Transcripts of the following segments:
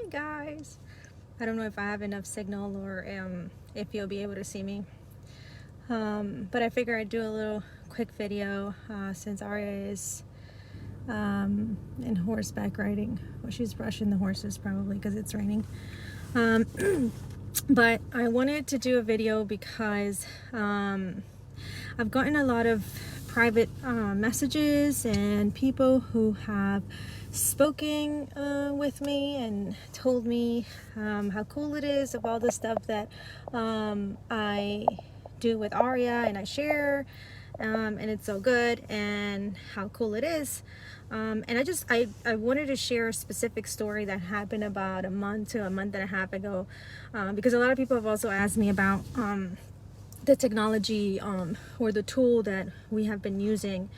Hi guys. I don't know if I have enough signal or if you'll be able to see me. But I figure I'd do a little quick video since Aria is in horseback riding. Well, she's brushing the horses probably because it's raining. But I wanted to do a video because I've gotten a lot of private messages and people who have spoken with me and told me how cool it is of all the stuff that I do with Aria and I share, and it's so good and how cool it is. And I wanted to share a specific story that happened about a month to a month and a half ago, because a lot of people have also asked me about the technology or the tool that we have been using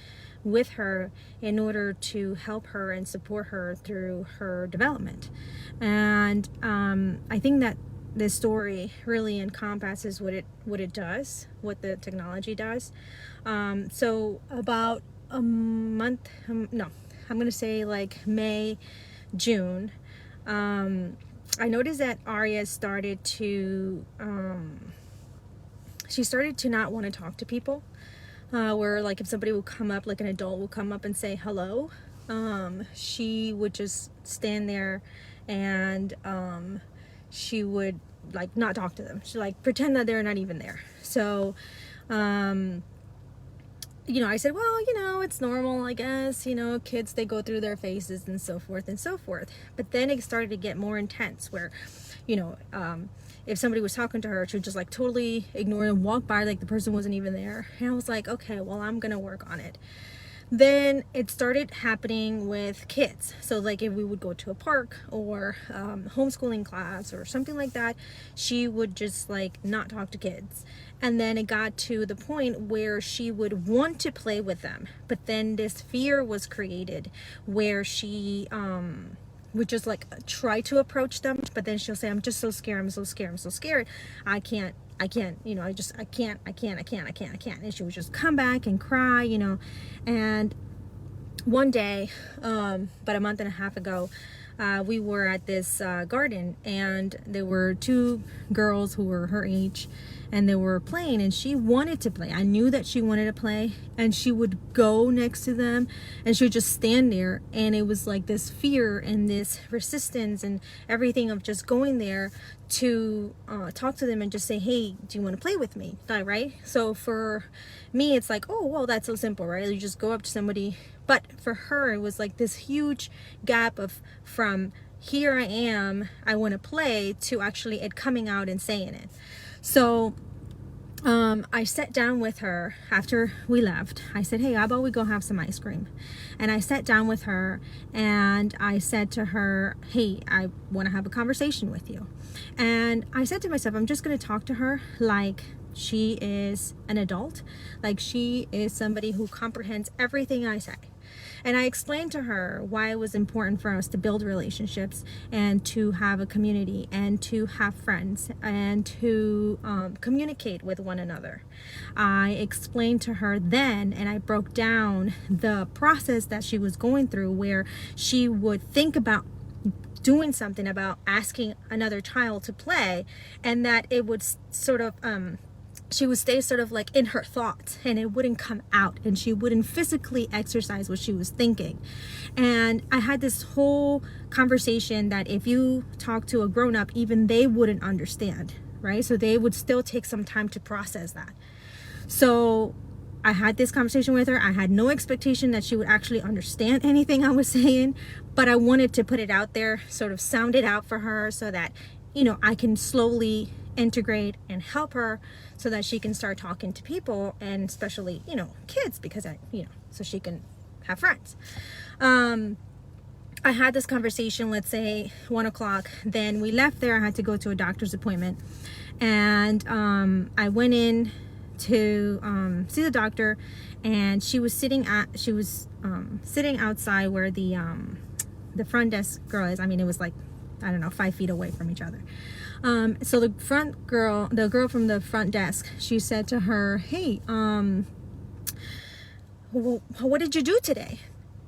with her in order to help her and support her through her development. And I think that this story really encompasses what it does, what the technology does. So about a month, no, I'm gonna say like May, June, I noticed that Aria started to she started to not want to talk to people, where like if somebody would come up, like an adult would come up and say hello, she would just stand there and she would like not talk to them. She like pretend that they're not even there. So you know, I said, well, you know, it's normal, I guess, you know, kids, they go through their phases and so forth and so forth. But then it started to get more intense where, you know, if somebody was talking to her, she would just like totally ignore them, walk by like the person wasn't even there. And I was like, okay, well, I'm gonna work on it. Then it started happening with kids. So like if we would go to a park or homeschooling class or something like that, she would just like not talk to kids. And then it got to the point where she would want to play with them, but then this fear was created where she would just like try to approach them, but then she'll say, I'm just so scared, I'm so scared, I'm so scared, I can't, you know, I can't. And she would just come back and cry, you know. And one day, about a month and a half ago, we were at this garden, and there were two girls who were her age, and they were playing, and she wanted to play. I knew that she wanted to play, and she would go next to them, and she would just stand there, and it was like this fear and this resistance and everything of just going there to talk to them and just say, hey, do you want to play with me? Right? So for me, it's like, oh, well, that's so simple, right? You just go up to somebody. But for her, it was like this huge gap of from here I am, I want to play, to actually it coming out and saying it. So I sat down with her after we left. I said, hey, how about we go have some ice cream? And I sat down with her and I said to her, hey, I want to have a conversation with you. And I said to myself, I'm just going to talk to her like she is an adult, like she is somebody who comprehends everything I say. And I explained to her why it was important for us to build relationships and to have a community and to have friends and to communicate with one another. I explained to her then, and I broke down the process that she was going through, where she would think about doing something, about asking another child to play, and that it would sort of she would stay sort of like in her thoughts, and it wouldn't come out, and she wouldn't physically exercise what she was thinking. And I had this whole conversation that if you talk to a grown-up, even they wouldn't understand, right? So they would still take some time to process that. So I had this conversation with her. I had no expectation that she would actually understand anything I was saying, but I wanted to put it out there, sort of sound it out for her, so that, you know, I can slowly integrate and help her so that she can start talking to people, and especially, you know, kids, because so she can have friends. I had this conversation, let's say 1 o'clock. Then we left there. I had to go to a doctor's appointment, and I went in to see the doctor, and she was sitting outside where the front desk girl is. I mean, it was like, I don't know, 5 feet away from each other. So the girl from the front desk, she said to her, hey, what did you do today?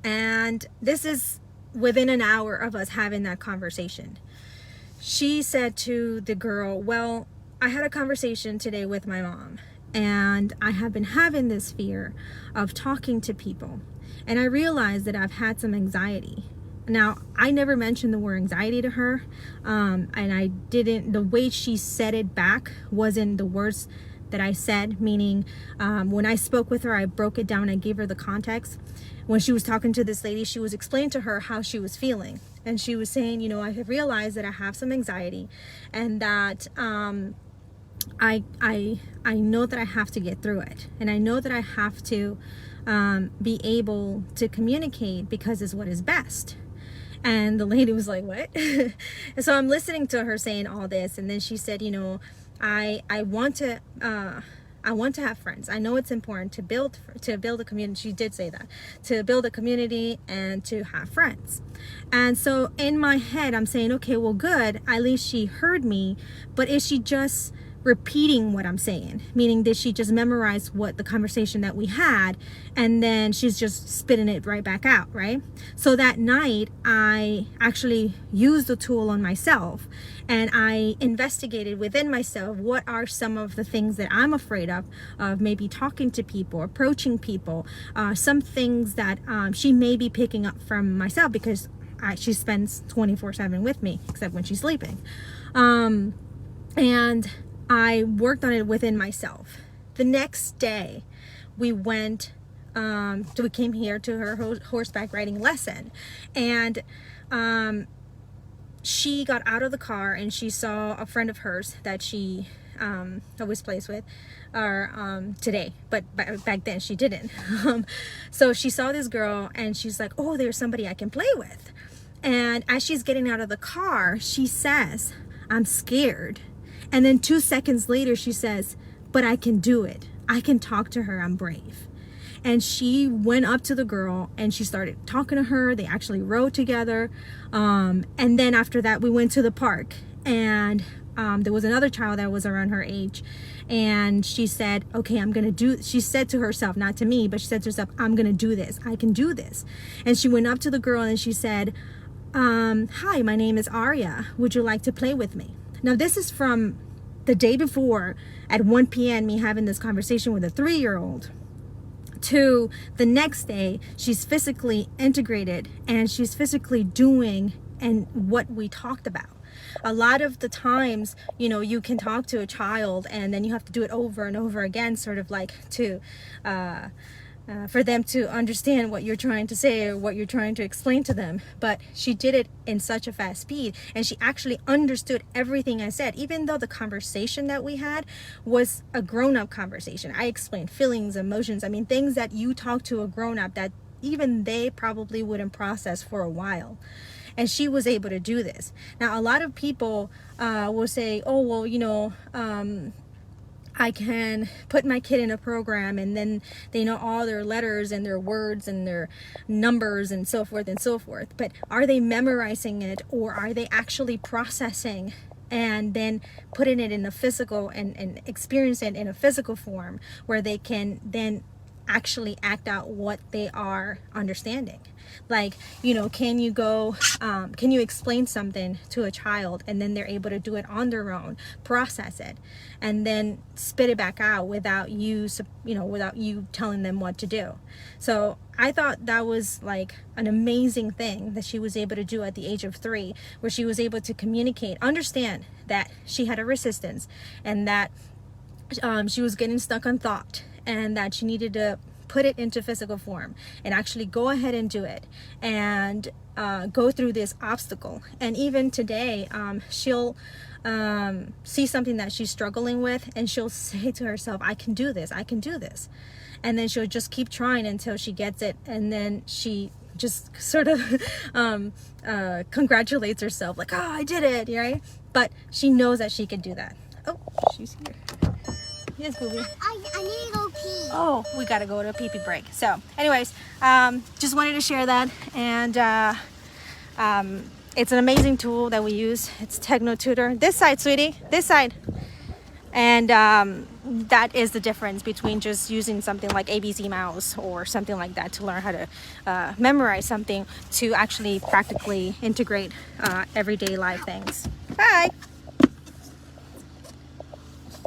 And this is within an hour of us having that conversation, she said to the girl, well, I had a conversation today with my mom, and I have been having this fear of talking to people, and I realized that I've had some anxiety. Now, I never mentioned the word anxiety to her, and I didn't, the way she said it back wasn't the words that I said, meaning when I spoke with her, I broke it down, I gave her the context. When she was talking to this lady, she was explaining to her how she was feeling. And she was saying, you know, I have realized that I have some anxiety, and that I know that I have to get through it. And I know that I have to be able to communicate because it's what is best. And the lady was like, what? And so I'm listening to her saying all this. And then she said, you know, I want to have friends. I know it's important to build a community. She did say that, to build a community and to have friends. And so in my head, I'm saying, okay, well, good. At least she heard me. But is she just repeating what I'm saying? Meaning, did she just memorize what the conversation that we had, and then she's just spitting it right back out, right? So that night, I actually used the tool on myself, and I investigated within myself what are some of the things that I'm afraid of maybe talking to people, approaching people, some things that she may be picking up from myself, because she spends 24/7 with me, except when she's sleeping. And I worked on it within myself. The next day, we came here to her horseback riding lesson, and she got out of the car and she saw a friend of hers that she always plays with, today, but back then she didn't. So she saw this girl and she's like, oh, there's somebody I can play with. And as she's getting out of the car, she says, I'm scared. And then 2 seconds later, she says, but I can do it. I can talk to her. I'm brave. And she went up to the girl and she started talking to her. They actually rode together. And then after that, we went to the park, and there was another child that was around her age. And she said, okay, she said to herself, not to me, but she said to herself, I'm going to do this. I can do this. And she went up to the girl and she said, hi, my name is Arya. Would you like to play with me? Now, this is from the day before at 1 p.m. me having this conversation with a 3-year-old, to the next day, she's physically integrated and she's physically doing and what we talked about. A lot of the times, you know, you can talk to a child and then you have to do it over and over again, sort of like to for them to understand what you're trying to say or what you're trying to explain to them. But she did it in such a fast speed, and she actually understood everything I said, even though the conversation that we had was a grown-up conversation. I explained feelings, emotions, I mean, things that you talk to a grown-up that even they probably wouldn't process for a while. And she was able to do this. Now, a lot of people will say, oh, well, you know, I can put my kid in a program and then they know all their letters and their words and their numbers and so forth and so forth. But are they memorizing it, or are they actually processing and then putting it in a physical and experience it in a physical form where they can then actually act out what they are understanding? Like, you know, can you explain something to a child and then they're able to do it on their own, process it, and then spit it back out without you telling them what to do? So I thought that was like an amazing thing that she was able to do at the age of 3, where she was able to communicate, understand that she had a resistance, and that she was getting stuck on thought, and that she needed to put it into physical form and actually go ahead and do it and go through this obstacle. And even today, she'll see something that she's struggling with and she'll say to herself, I can do this, I can do this. And then she'll just keep trying until she gets it, and then she just sort of congratulates herself, like, oh, I did it, right? But she knows that she can do that. Oh, she's here. Yes, booby. I need to go pee. Oh, we gotta go to a pee-pee break. So anyways, just wanted to share that. And it's an amazing tool that we use. It's technotutor. This side, sweetie, this side. And that is the difference between just using something like ABC Mouse or something like that to learn how to memorize something to actually practically integrate everyday life things. Bye!